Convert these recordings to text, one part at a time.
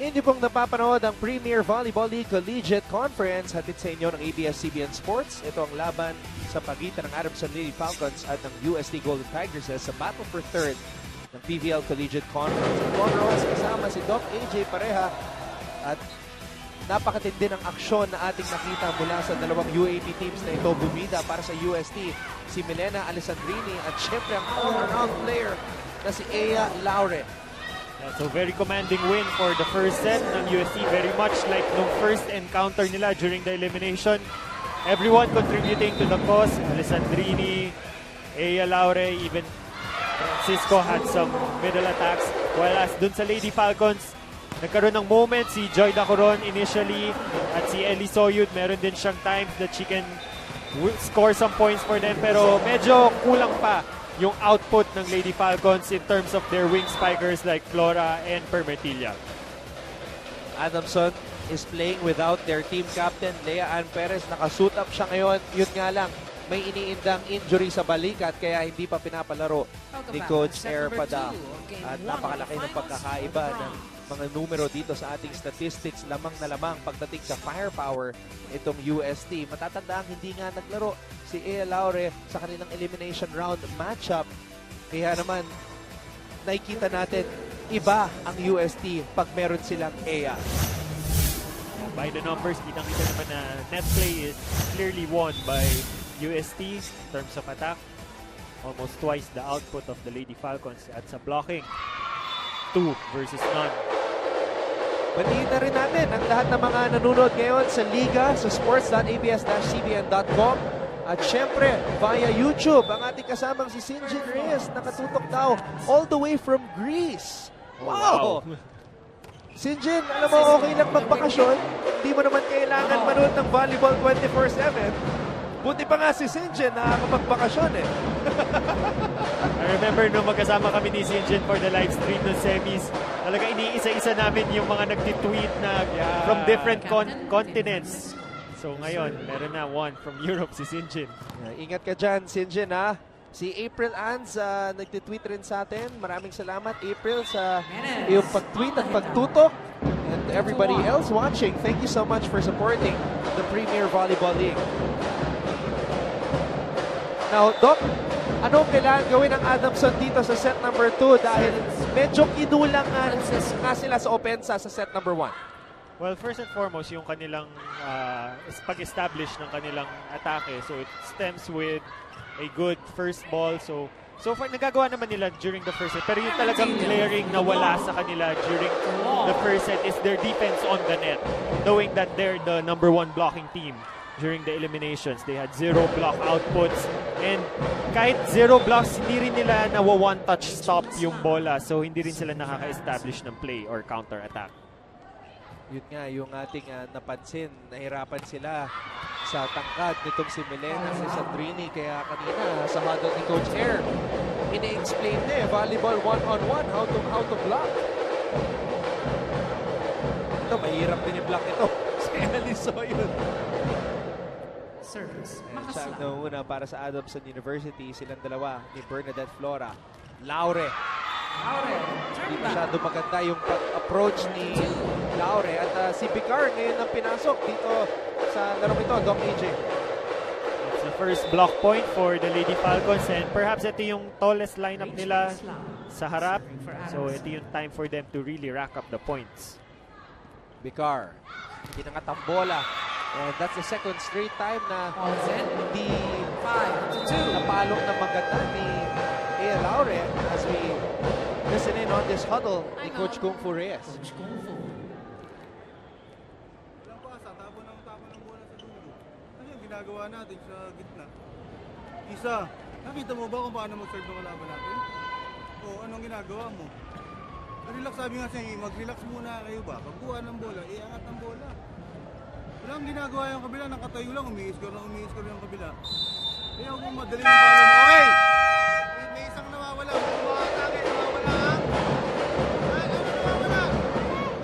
Hindi pong napapanood ang Premier Volleyball League Collegiate Conference. Hatid sa inyo ng ABS-CBN Sports. Ito ang laban sa pagitan ng Adamson Falcons at ng UST Golden Tigresses sa Battle for Third ng PVL Collegiate Conference. Ang Ross kasama si Doc AJ pareha at napakatindi ng aksyon na ating nakita mula sa dalawang UAP teams na ito. Bumida para sa UST si Milena Alessandrini at syempre ang all-around player na si Ea Laure. So very commanding win for the first set ng UST. Very much like nung first encounter nila during the elimination. Everyone contributing to the cause. Alessandrini, Ea Laure, even Francisco had some middle attacks. While as dun sa Lady Falcons, nagkaroon ng moment si Joy Dacoron initially at si Ellie Soyud. Meron din siyang times that she can score some points for them. Pero medyo kulang pa yung output ng Lady Falcons in terms of their wing spikers like Flora and Permetilla. Adamson is playing without their team captain, Lea Ann Perez. Nakasuit up siya ngayon. Yun nga lang, may iniindang injury sa balikat kaya hindi pa pinapalaro ni Coach Air Padal. At napakalaki ng pagkakaiba ng mga numero dito sa ating statistics. Lamang na lamang pagdating sa firepower itong UST. Matatandaan hindi nga naglaro si Ea Laure sa kanilang elimination round matchup. Kaya naman, nakikita natin, iba ang UST pag meron silang Ea. By the numbers, kitang-kita naman na net play is clearly won by UST in terms of attack. Almost twice the output of the Lady Falcons at sa blocking. 2 versus none. Batiin na rin natin ang lahat ng mga nanonood ngayon sa Liga, sa sports.abs-cbn.com. At syempre, via YouTube, ang ating kasamang si Sinjin Reyes, nakatutok daw all the way from Greece. Wow! Sinjin, alam mo, okay lang magbakasyon. Hindi mo naman kailangan manood ng volleyball 24/7. Buti pa nga si Sinjin nakakapagbakasyon eh. I remember nung magkasama kami ni Sinjin for the live stream ng semis, talaga iniisa-isa namin yung mga nagtitweet na from different continents. So ngayon, meron na one from Europe, si Sinjin. Ingat ka dyan, Sinjin ha. Si April Anz, nagtitweet rin sa atin. Maraming salamat, April, sa iyong pag-tweet at pagtutok. And everybody else watching, thank you so much for supporting the Premier Volleyball League. Now, Doc, anong kailangan gawin ng Adamson dito sa set number 2 dahil medyo kinulang nga sila sa opensa sa set number 1? Well, first and foremost, yung kanilang pag-establish ng kanilang atake. So it stems with a good first ball. So far, nagagawa naman nila during the first set. Pero yung talagang glaring na wala sa kanila during the first set is their defense on the net. Knowing that they're the number 1 blocking team during the eliminations. They had 0 block outputs. And kahit 0 blocks, hindi rin nila one-touch stop yung bola. So hindi rin sila nakaka-establish ng play or counter-attack. Yun nga, yung ating napansin, nahirapan sila sa tangkad nitong si Milena Alessandrini. Kaya kanina sa huddle ni Coach Air, ini-explain niya volleyball one-on-one, how to block. Ito, mahirap din yung block ito. Si Aliso yun. Service. Siyang nauna para sa Adamson University, silang dalawa ni Bernadette Flora. Laure. Hindi masyado maganda yung pag-approach ni Laure. At si Picar ngayon ang pinasok dito sa laro ito, Doc AJ. It's the first block point for the Lady Falcons and perhaps ito yung tallest lineup nila sa harap. So ito yung time for them to really rack up the points. Picar. Hindi nangatambola. And that's the second straight time na hindi napalong na maganda ni Ea Laure as we listen in on this huddle ni Coach Kung Fu Reyes. Tapon ng bola sa dulo. Ano yung ginagawa natin sa gitna? Isa, nakita mo ba kung paano mag-serve ng kalaban natin? O anong ginagawa mo? Relax, sabi nga sa'yo, mag-relax muna kayo ba? Pagkuha ng bola, iangat ng bola. Wala ang ginagawa yung kabila, nakatayo lang, umiiskor yung kabila. Kaya kung madali yung pala mo, okay! May isang nawawala, nawawala ang... Ano nawawala?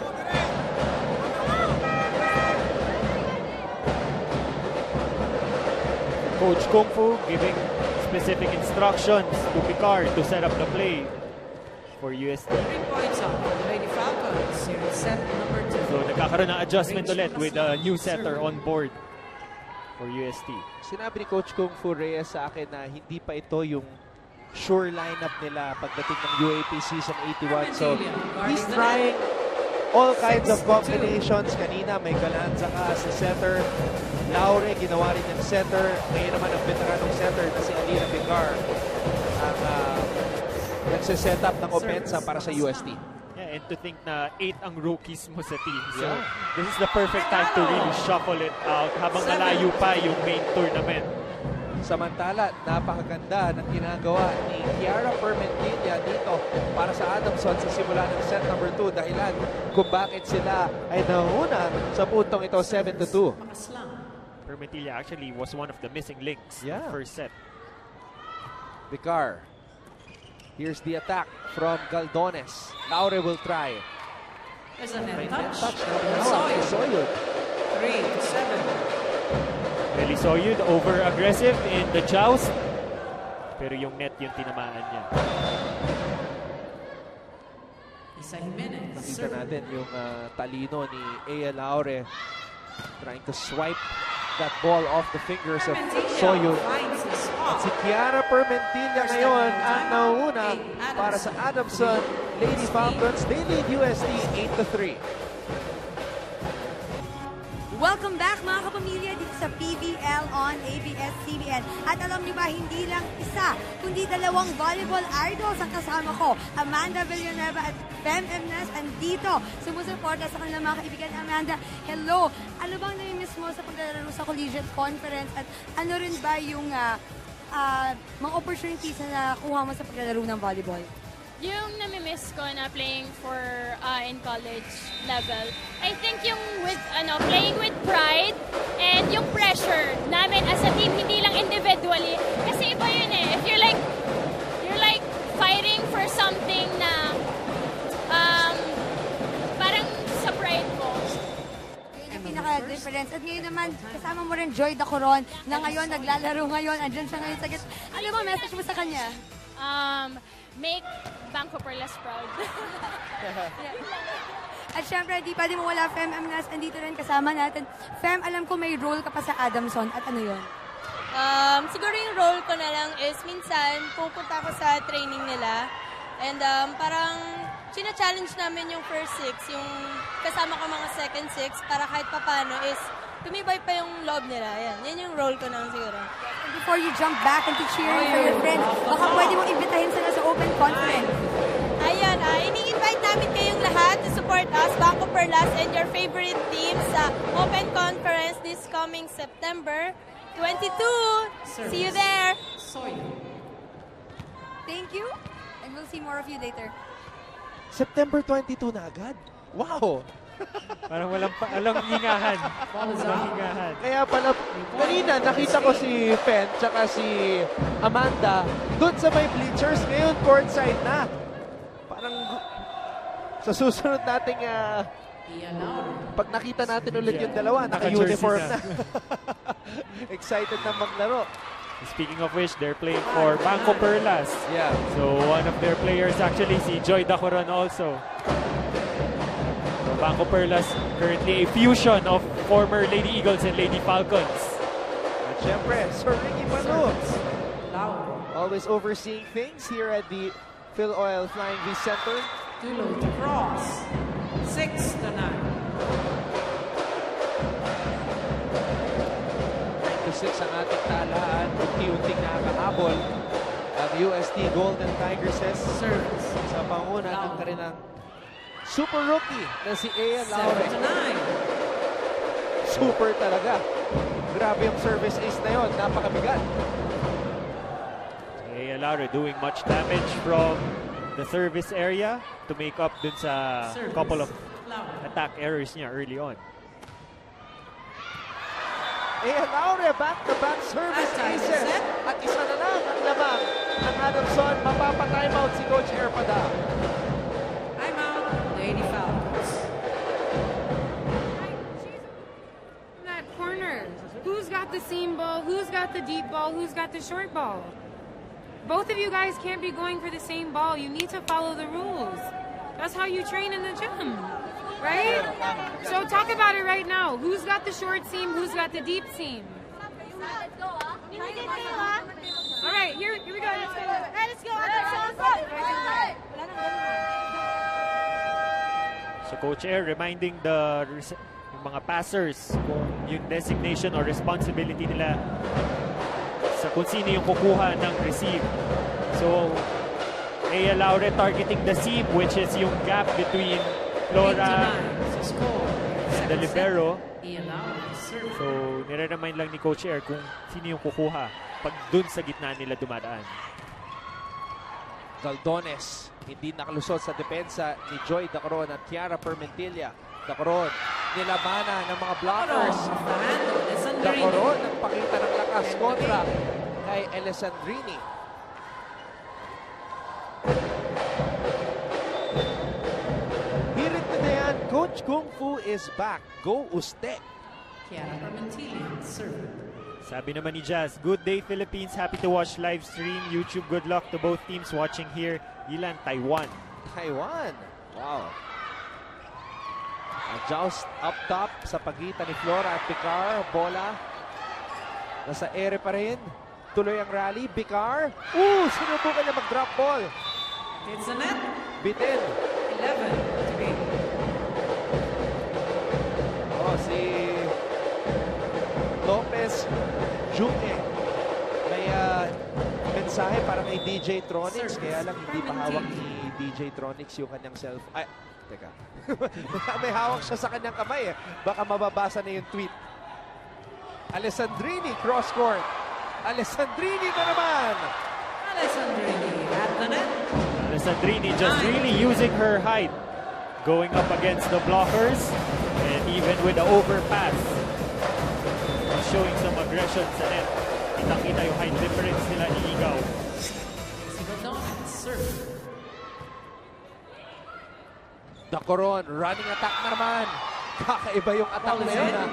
O, direct! Coach Kung Fu giving specific instructions to Picard to set up the play. for UST. 3 points up for the Lady Falcons here in set number 2. So nagkakaroon ng adjustment ulit with a new setter on board for UST. Sinabi ni Coach Kung Fu Reyes sa akin na hindi pa ito yung sure lineup nila pagdating ng UAP Season 81. So, he's trying all kinds of combinations. Kanina may Galanza ka sa setter. Laure, ginawa rin ng setter. Ngayon naman ang veteranong setter na si Alina Vicar ang nagsiset up ng opensa para sa UST. Yeah, and to think na 8 ang rookies mo sa team. So, this is the perfect time to really shuffle it out habang malayo pa yung main tournament. Samantala, napakaganda ng ginagawa ni Kiara Permentilla dito para sa Adamson sa simula ng set number 2. Dahilan kung bakit sila ay nanguna sa puntong ito 7-2. Permetilla actually was one of the missing links in the first set. Vicar. Here's the attack from Galdones. Laure will try. There's a net May touch. Soyud. 3-7. Belisoyud over-aggressive in the joust. Pero yung net yung tinamaan niya. Isa Jimenez. Nakita natin yung talino ni Ea Laure trying to swipe that ball off the fingers of Soyud. At si Kiara Permentilla ngayon ang nauna para sa Adamson Lady Falcons. They lead UST 8-3. Welcome back mga kapamilya dito sa PVL on ABS-CBN. At alam niyo ba, hindi lang isa, kundi dalawang volleyball idols ang kasama ko. Amanda Villanueva at Fem Emnes andito. Sumusuporta sa kanilang mga kaibigan. Amanda, hello! Ano bang nami-miss mo sa paglalaro sa Collegiate Conference? At ano rin ba yung mga opportunities na nakuha mo sa paglalaro ng volleyball? Yung nami-miss ko na playing for in college level, I think yung with playing with pride and yung pressure namin as a team, hindi lang individually. Kasi iba yun eh. If you're like fighting for something na parang sa pride mo. Yun yung pinaka-difference. At ngayon naman, kasama mo rin Joy Dacoron na ngayon, naglalaro ngayon. Andyan siya ngayon sa gitna. Ano ba message mo sa kanya? Make Banco Perlas proud. At syempre, di pwede mo wala Fem Emnes. Andito rin kasama natin. Fem, alam ko may role ka pa sa Adamson. At ano yun? Siguro yung role ko na lang is minsan pupunta ako sa training nila and parang china-challenge namin yung first six, yung kasama ko mga second six para kahit papano is tumibay pa yung loob nila. Yan yung role ko na siguro. Before you jump back into cheering for your friends, baka pwede mong imbitahin sila sa open conference. Ayun, ini-invite namin kayong lahat to support us, Banco Perlas and your favorite teams sa open conference this coming September 22. See you there. Thank you, and we'll see more of you later. September 22 na agad? Wow! Parang walang hingahan. Walang hingahan. Kaya pala, kanina nakita ko si Fen tsaka si Amanda doon sa may bleachers. Ngayon, courtside na. Parang sa susunod nating pag nakita natin ulit yung dalawa, naka-uniform na. Excited na maglaro. Speaking of which, they're playing for Banco Perlas. Yeah. So one of their players actually si Joy Dacoron also. So Banco Perlas currently a fusion of former Lady Eagles and Lady Falcons. At syempre, Sir Ricky Panu. Always overseeing things here at the Phil Oil Flying V Center. Tuloy to cross. 6-9. 9-6 ang ating talaan. Unti-unting nakakahabol ang UST Golden Tigresses sa panguna ng kanilang super rookie na si Ea Laure. 7-9. Super talaga. Grabe yung service ace na yun. Napakabigat. Ea Laure doing much damage from the service area to make up dun sa couple of attack errors niya early on. Ea Laure, back-to-back service aces. At isa na lang ang lamang ng Adamson. Mapapa-timeout si Coach Erpada. I'm out. Lady Falcons. That corner. Who's got the seam ball? Who's got the deep ball? Who's got the short ball? both of you guys can't be going for the same ball. You need to follow the rules. That's how you train in the gym, right? So talk about it right now. Who's got the short seam? Who's got the deep seam? All right, here we go. Let's go. Let's go. So Coach Air reminding yung mga passers kung yung designation or responsibility nila sa kung sino yung kukuha ng receive. So Aya Laure targeting the seam, which is yung gap between Flora and the libero. So nire-remind lang ni Coach Air kung sino yung kukuha pag dun sa gitna nila dumadaan. Galdones, hindi nakalusot sa depensa ni Joy Dacoron at Tiara Permentilla. Dacoron, nilabana ng mga blockers. Dacoron, nagpakita ng lakas kontra kay Alessandrini. Hirit na yan, Coach Kung Fu is back. Go Ustek. Sabi naman ni Jazz, good day Philippines, happy to watch live stream, YouTube, good luck to both teams watching here. Ilan, Taiwan. Taiwan. Wow. A joust up top sa pagitan ni Flora at Picar. Bola. Nasa ere pa rin. Tuloy ang rally. Picar. Sinubukan niya mag-drop ball. It's a net. Bitin. 11-8. Si Lopez Junge. May mensahe para kay DJ Tronics. Kaya lang hindi pa hawak ni DJ Tronics yung kanyang cellphone. Ay, teka. May hawak siya sa kanyang kamay eh. Baka mababasa na yung tweet. Alessandrini, cross court. Alessandrini na naman. Alessandrini at the net. Alessandrini just really using her height. Going up against the blockers. And even with the overpass. Showing some aggression sa net. Kitang-kita yung height difference nila ni Igaw. Dacoron, running attack na naman. Kakaiba yung attack na yun.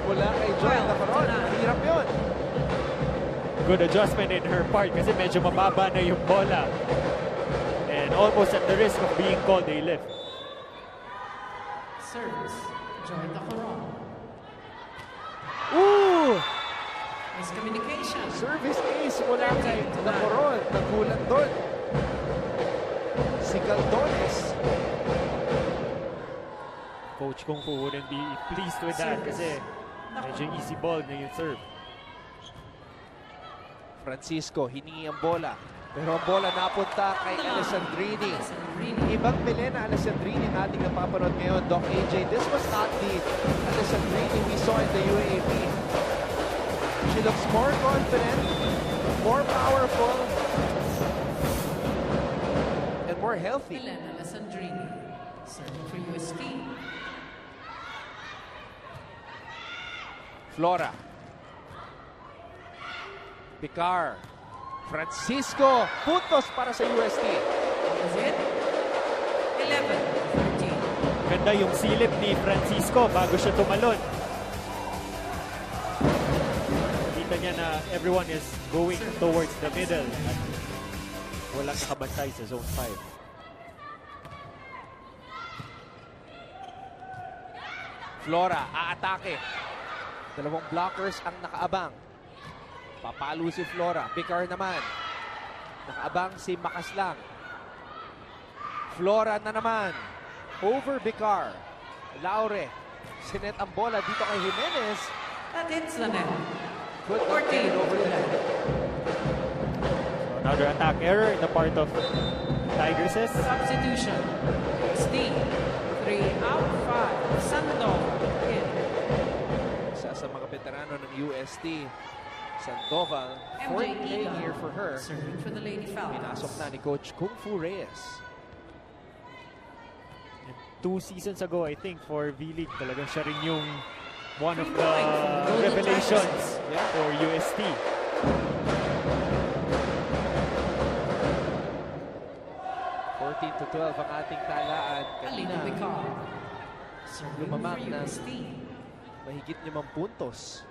Mula kay Joy Dacoron. Mahirap yun. Good adjustment in her part kasi medyo mababa na yung bola. And almost at the risk of being called a lift. Service, Joy Dacoron. Miscommunication. Service ace mula kay Dacoron. Nagulat doon. Si Galdones. Coach Kung Fu wouldn't be pleased with that kasi medyo easy ball na yung serve. Francisco, hiningi ang bola. Pero ang bola napunta kay Alessandrini. Ibang Milena Alessandrini ang ating napapanood ngayon, Doc AJ. This was not the Alessandrini we saw in the UAP. She looks more confident, more powerful, and more healthy. Alessandrini, serving for UST. Flora. Picar. Francisco. Puntos para sa UST. Is it? 11-13. Ganda yung silip ni Francisco bago siya tumalon. Kita niya na everyone is going towards the middle at walang nakabantay sa zone 5. Flora, aatake. Dalawang blockers ang nakaabang. Papalo si Flora. Picar naman. Nakaabang si Makaslang. Flora na naman. Over Picar. Laure. Sinet ang bola dito kay Jimenez. That hits the net. Good 14 over the net. Another attack error in the part of Tigresses. Substitution. UST. 3 out, 5. Santo. In. Isa sa mga veterano ng UST. Sandoval. Fourth day here for her. Serving for the Lady Falcons. Pinasok na ni Coach Kung Fu Reyes. 2 seasons ago, I think, for V-League, talagang siya rin yung one of the revelations for UST. to 12 ang ating talaan. Kanina, lumamang ng mahigit 5 puntos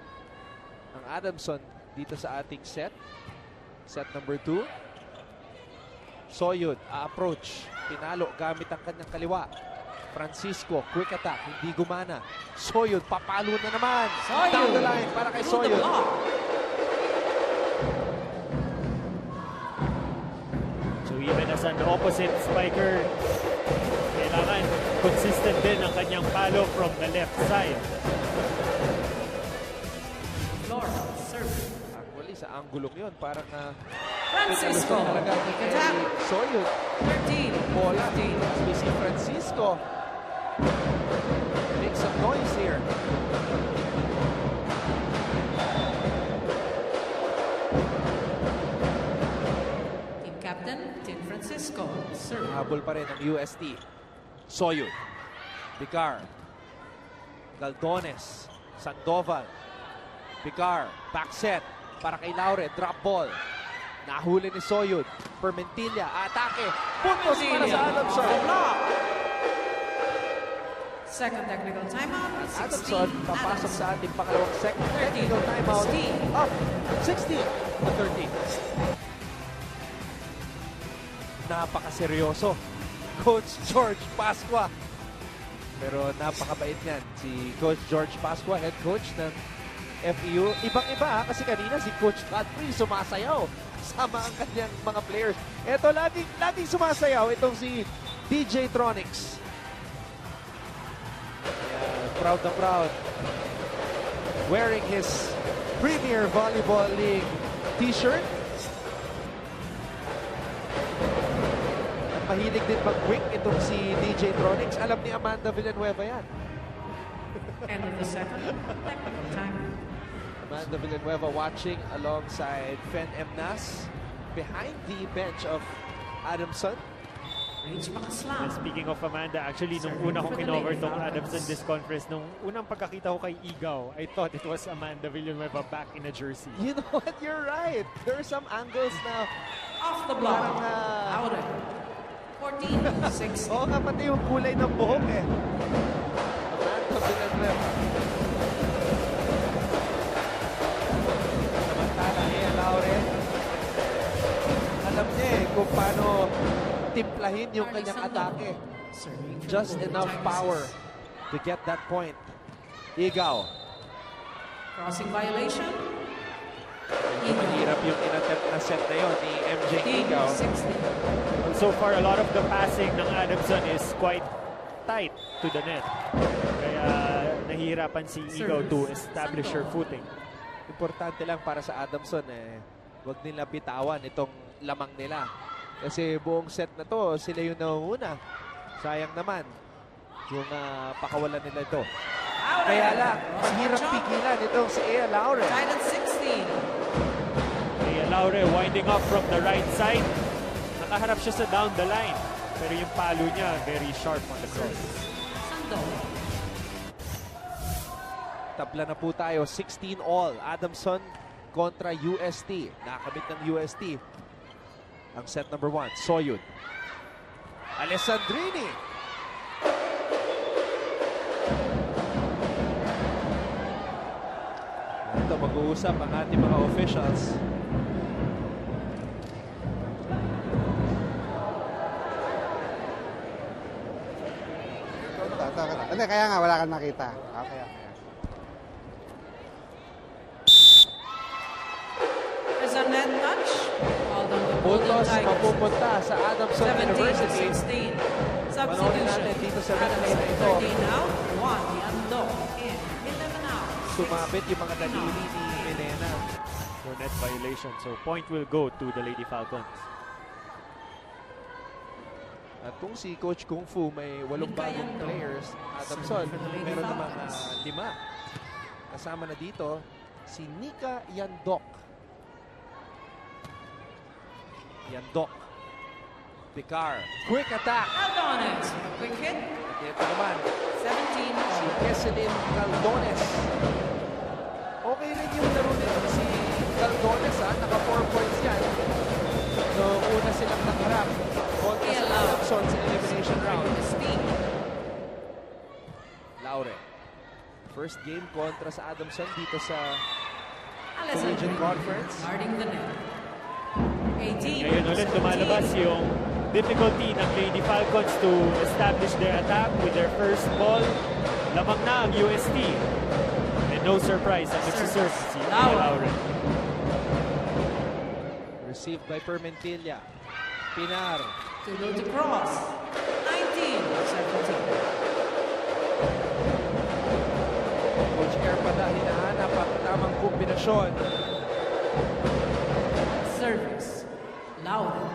ang Adamson dito sa ating set. Set number 2. Soyud, approach. Pinalo gamit ang kanyang kaliwa. Francisco, quick attack, hindi gumana. Soyud, papalo na naman. Down the line para kay Soyud. So even as an opposite spiker, kailangan consistent din ang kanyang palo from the left side. Actually, sa anggulong yun, parang Francisco. talaga kay Soyud. 13. Bola. As we see Francisco. Make some noise here. Team captain, Team Francisco. Serve. Habol pa rin ang UST. Soyud. Picar. Galdones. Sandoval. Picar. Back set. Para kay Laure. Drop ball. Nahuli ni Soyud. Permentilla. Atake. Puntos para sa Adamson. Second technical timeout. Adamson papasok sa ating pangalawang second technical timeout. Up 16-13. Napakaseryoso. Coach George Pascua. Pero napakabait niyan. Si Coach George Pascua, head coach ng FEU. Ibang-iba kasi kanina si Coach Godfrey sumasayaw. Kasama ang kanyang mga players. Ito, laging sumasayaw itong si DJ Tronics. Proud na proud. Wearing his Premier Volleyball League t-shirt. At mahilig din mag-quick itong si DJ Tronics. Alam ni Amanda Villanueva yan. End of the second technical time. Amanda Villanueva watching alongside Fen Emnas behind the bench of Adamson. Reach And makaslam. speaking of Amanda, actually, nung una kong kinover tong Adamson this conference, nung unang pagkakita ko kay Igaw, I thought it was Amanda Villanueva back in a jersey. You know what? You're right. There are some angles now. Off the block. Parang, Out it. 14-6. Oo nga, pati yung kulay ng buhok eh. Amanda Villanueva. Samantala, Laure. Alam niya eh kung paano timplahin yung kanyang atake. Just enough power to get that point. Igaw. Crossing violation. Mahirap yung inattempt na set na yun ni MJ Igaw. 16. So far, a lot of the passing ng Adamson is quite tight to the net. Kaya nahihirapan si Igaw to establish her footing. Importante lang para sa Adamson eh, wag nila bitawan itong lamang nila. Kasi buong set na to, sila yung nauuna. Sayang naman yung pakawalan nila ito. Kaya lang, mahirap pigilan itong si Ea Laure. Tied at 16. Laure winding up from the right side. Nakaharap siya sa down the line. Pero yung palo niya, very sharp on the cross. Santo. Tabla na po tayo, 16 all. Adamson kontra UST. Nakamit ng UST. Ang set number 1, Soyud. Alessandrini. Ito, mag-uusap ang ating mga officials. Hindi, kaya nga wala kang nakita. Okay. There's a net touch. Called on the Golden Puntos Tigers. mapupunta sa Adamson University. 17-16. Panoorin natin Substitution. dito sa replay na ito. 13 out, 1 Yando in 11 out. Sumabit yung mga daliri ni Melena. For net violation. So point will go to the Lady Falcons. At kung si Coach Kung Fu may 8 bagong players, Adamson meron naman 5. Kasama na dito si Nika Yandok. Picar. Quick attack. Galdones. Quick hit. Ito naman 17 si all. Keselin Galdones. Okay rin yung laro nito si Galdones ha. Naka 4 points yan. So una silang nakarap kontra sa Adamson sa elimination round. Laure. First game kontra sa Adamson dito sa Collegiate Conference. Guarding the net. Ngayon ulit lumalabas yung difficulty ng Lady Falcons to establish their attack with their first ball. Lamang na ang UST. And no surprise ang nagsiserve si Laure. Received by Permentilla. Pinar. To go to cross. 19-17. Coach Erpada hinahanap ang tamang kombinasyon. Service. Laure.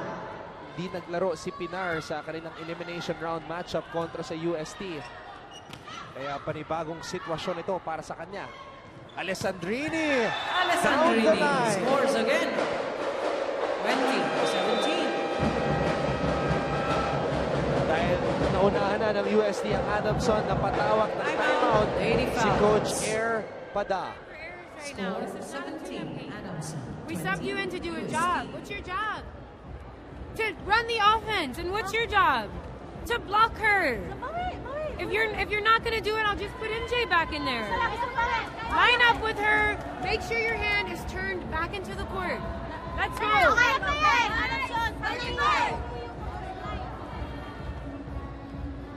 Di naglaro si Pinar sa kanilang elimination round matchup kontra sa UST. Kaya panibagong sitwasyon ito para sa kanya. Alessandrini! Alessandrini Down the line. scores again. 20-17. Dahil naunahan na ng UST ang Adamson na patawag ng timeout si Coach Erpada. Right now, Score this is not 17. Adamson. We subbed you in to do a UST. job. What's your job? To run the offense. And what's your job? To block her. If you're not gonna do it, I'll just put MJ back in there. Line up with her. Make sure your hand is turned back into the court. Let's go.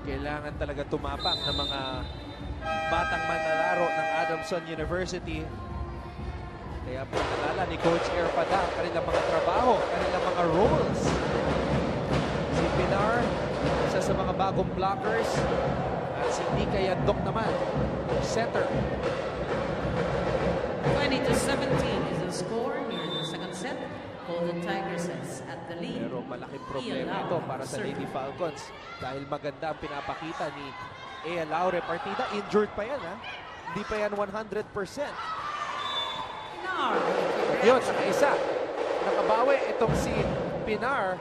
Kailangan talaga tumapang ng mga batang manlalaro ng Adamson University. Kaya pinalala ni Coach Erpada ang kanilang mga trabaho, kanilang mga roles. Si Pinar, isa sa mga bagong blockers. At si Nika Yandok naman, center. 20-17 is the score near the second set. Golden Tigresses at the lead. Pero malaking problema ito para sa Lady Falcons. Dahil maganda ang pinapakita ni Ea Laure Partida. Injured pa yan, ha? Hindi pa yan 100%. Pinar. Yun, saka isa. Nakabawi itong si Pinar.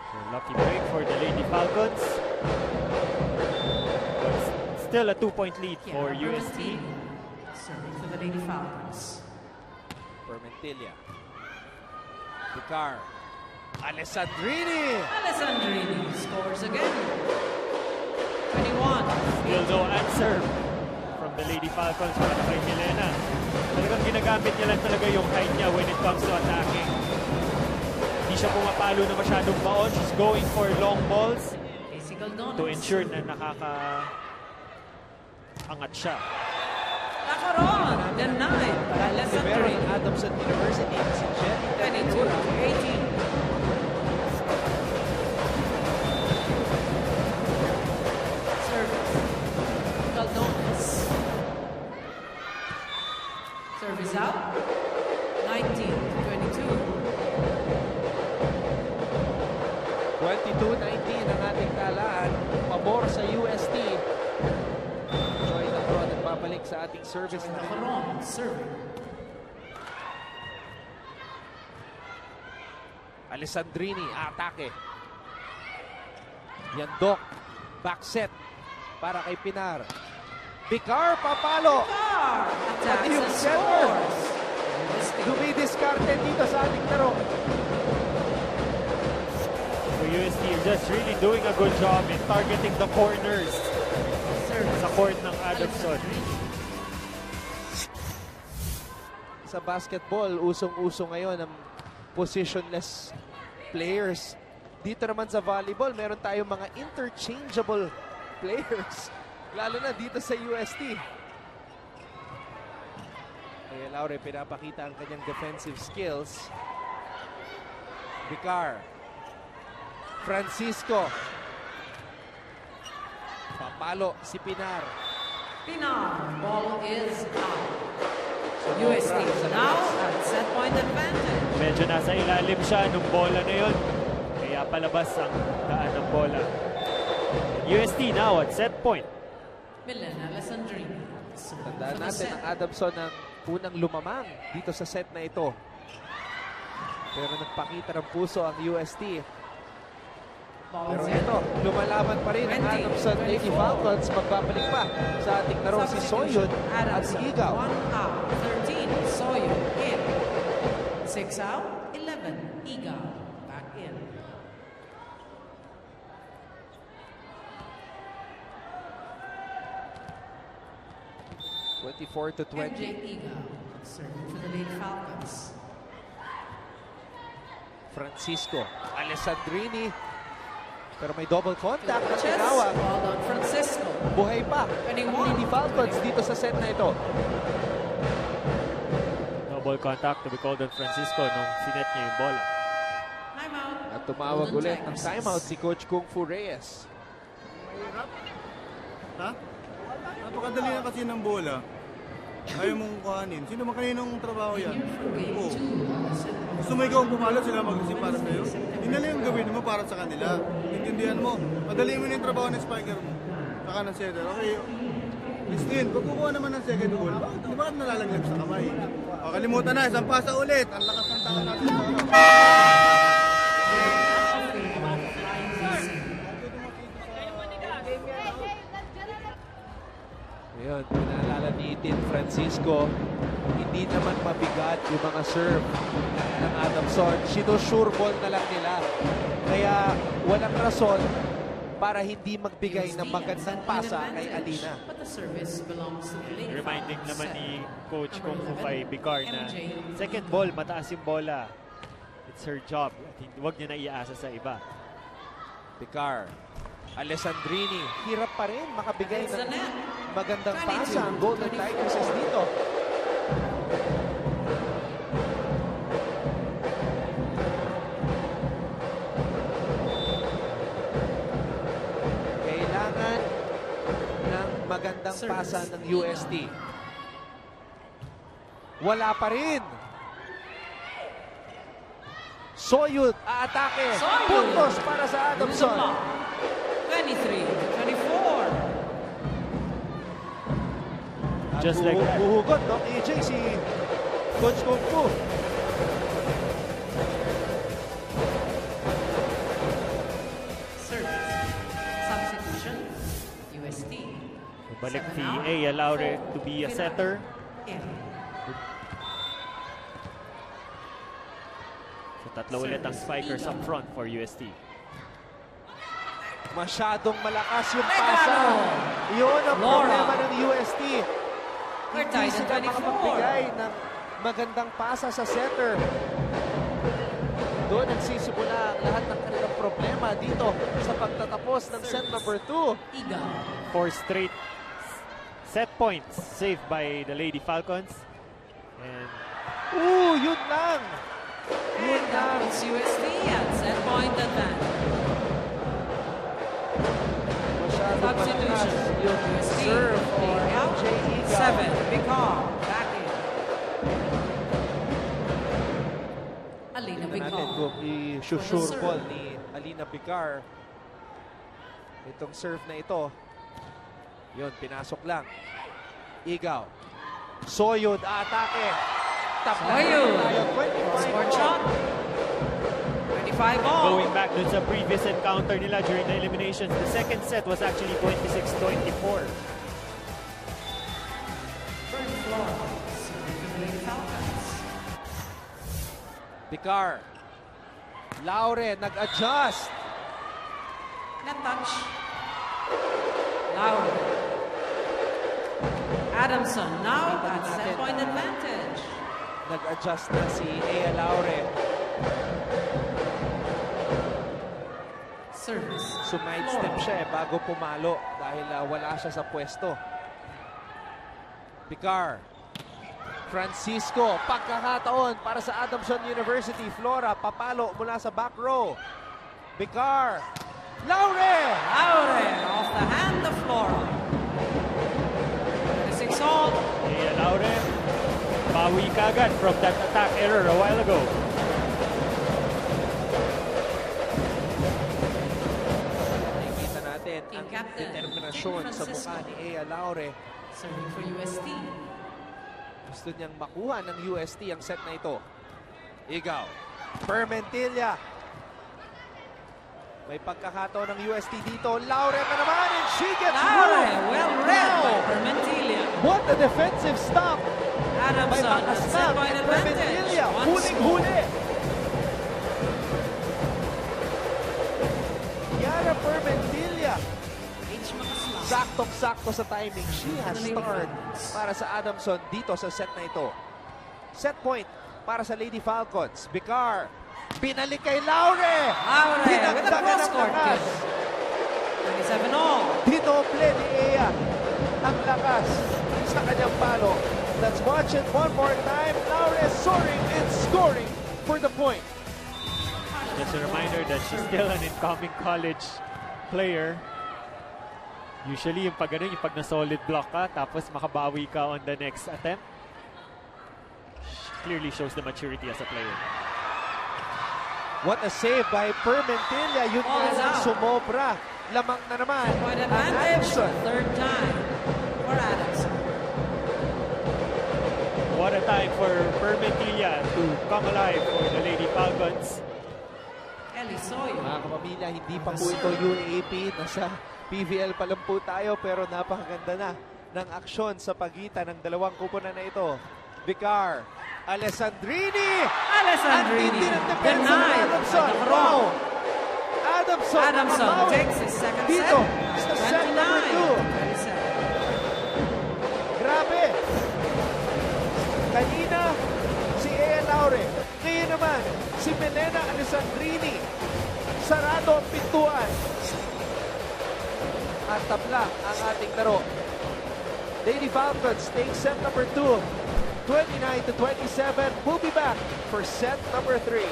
So, lucky break for the Lady Falcons. But still a 2-point lead for UST. Serving for the Lady Falcons. Permentilla. Picar. Alessandrini! Alessandrini scores again. 21. Still no answer from the Lady Falcons para kay Milena. Talagang ginagamit niya lang talaga yung height niya when it comes to attacking. Hindi siya pumapalo na masyadong baon. She's going for long balls Physical to dominance. ensure na nakaka-angat siya. Nakaroon. Denied by Libero Alessandrini. ng Adamson University. Si Jenny 22-18. Service. Caldones. Service out. 19-22. 22-19 ang ating talaan. Pabor sa UST. Joy na pro nagbabalik sa ating service na rin. Nakaroon. Serving. Alessandrini, atake. Yandok, back set para kay Pinar. Picar, papalo. Attacks Yung and center. scores. Dumidiskarte dito sa ating laro. So UST is just really doing a good job in targeting the corners sa court ng Adamson. Sa basketball, usong-uso ngayon ang positionless players. Dito naman sa volleyball, meron tayong mga interchangeable players. Lalo na dito sa UST. Kaya Laure, pinapakita ang kanyang defensive skills. Vicar. Francisco. Papalo si Pinar. Pinar. Ball is out. UST now at set point advantage. Medyo nasa ilalim siya nung bola na yun. Kaya palabas ang daan ng bola. UST now at set point. Milena Alessandrini. Tandaan natin ang Adamson ang unang lumamang dito sa set na ito. Pero nagpakita ng puso ang UST. Pero ito, lumalaban pa rin ang Adamson Lady Falcons. Magbabalik pa sa ating laro si Soyun at si Igaw. 1 out, 13, Soyun in. 6 out, 11, Igaw back in. (24-20). MJ Igaw serving for the Lady Falcons. Francisco. Alessandrini. Pero may double contact na Chess. tinawag. Well done, Francisco. Buhay pa ang Lady Falcons dito sa set na ito. Double contact to be called on Francisco nung sinet niya yung bola. Timeout. At tumawag Golden ulit ng Tigresses. timeout si Coach Kung Fu Reyes. Mahirap? Ha? Napakadali na kasi ng bola. Ayaw mong kuhanin. Sino man kaninong trabaho yan? Oo. Gusto mo ikaw ang pumalo, sila mag-isip para sa'yo? Yun na lang yung gawin mo para sa kanila. Intindihan mo. Madali mo na yung trabaho ng spiker mo. Saka ng setter. Okay. Christine, pag kukuha naman ng second goal, bakit nalalaglag sa kamay? O, kalimutan na. Isang pasa ulit. Ang lakas ng tao natin. Ngayon, pinaalala ni Tin Francisco, hindi naman mabigat yung mga serve ng Adamson. Sinusure ball na lang nila. Kaya walang rason para hindi magbigay ng magandang pasa kay Alina. But the service belongs to the Lady Reminding Falcons. naman ni Coach Number Kung Fu 11, kay Bicar na MJ. second ball, mataas yung bola. It's her job. Huwag niya na iasa sa iba. Picar. Alessandrini, hirap pa rin makabigay It's the ng net. magandang 22, pasa ang Golden 24. Tigresses dito. Kailangan ng magandang pasa ng UST. Wala pa rin. Soyud, aatake. Soyud. Puntos para sa Adamson. 23-24. Just like that. Buhugot, no? EJ, si Coach Kung Fu. Service. Substitution. UST. Balik si Seven out. A. Laure to be a setter. In. So tatlo ulit ang spikers up front for UST. Masyadong malakas yung Regalo. pasa. Yun ang Laura. problema ng UST. We're Hindi tied at sila 24. makapagbigay ng magandang pasa sa setter. Doon nagsisimula ang lahat ng kanilang problema dito sa pagtatapos ng set number 2. Eagle. 4 straight set points saved by the Lady Falcons. And Yun lang. Yun And that lang. puts UST at set point advantage. Masyadong malakas Substitution. yung UST. serve ni Taking out. MJ Eagle. 7. Bicar. Back in. Alina Tingnan natin Bicar. kung i-sure ball ni Alina Bicar. Itong serve na ito. Yun, pinasok lang. Igaw. Soyud, atake. Soyud. Score shot. 25 all. going back dun sa previous encounter nila during the eliminations, the second set was actually 26-24. First floor. Lady Falcons. Bicar. Laure, nag-adjust. Net touch. Laura. Adamson now at set point advantage. Nag-adjust na si Ea Laure. Service. Sumide-step siya bago pumalo dahil wala siya sa pwesto. Bicar. Francisco, pagkakataon para sa Adamson University. Flora, papalo mula sa back row. Bicar. Laure! Laure off the hand of Flora. 26 all. Hey, Laure, bawi kagad from that attack error a while ago. Nakikita natin Team ang captain, determinasyon Team sa mukha Francisco. ni Ea Laure. Serving for UST. Gusto niyang makuha ng UST ang set na ito. Igaw. Permentilla. May pagkakataon ng UST dito. Laure na naman and she gets Laure, moved. well read by Wow. Permentilla. What a defensive stop. May Adamson at bakas set na. point And advantage. Permentilla, Once more. huling-huli. Yara Permentilla. H. Makasla. Saktong-sakto sa timing. She has starred para sa Adamson dito sa set na ito. Set point para sa Lady Falcons. Bicar. Binalik kay Laure. Laure with a Dinagdagan ng cross-court lakas. kick. 27 all. Dinoble ni Ea ang lakas sa kanyang palo. Let's watch it one more time. Laure soaring and scoring for the point. Just a reminder that she's still an incoming college player. Usually, yung pag na-solid block ka, tapos makabawi ka on the next attempt, clearly shows the maturity as a player. What a save by Permentilla. Yun Ball is ang out. sumobra. Lamang na naman Point ang advantage. Adamson. Third time for Adamson. What a time for Permentilla to come alive for the Lady Falcons. Elisoyo. Mga kapamilya, hindi pa po ito UAAP. Nasa PVL pa lang po tayo pero napakaganda na ng aksyon sa pagitan ng dalawang kupunan na ito. Vicar, Alessandrini! Alessandrini Ang tindi ng depensa ng denied Adamson. by the Wow! Crow. Adamson nakabawi. takes his second Dito, set. sa set number 2. 29-27. Grabe! Kanina, si Ea Laure. Ngayon naman, si Melena Alessandrini. Sarado ang pintuan. At tabla ang ating laro. Lady Falcons take set number 2. 29-27. We'll be back for set number 3.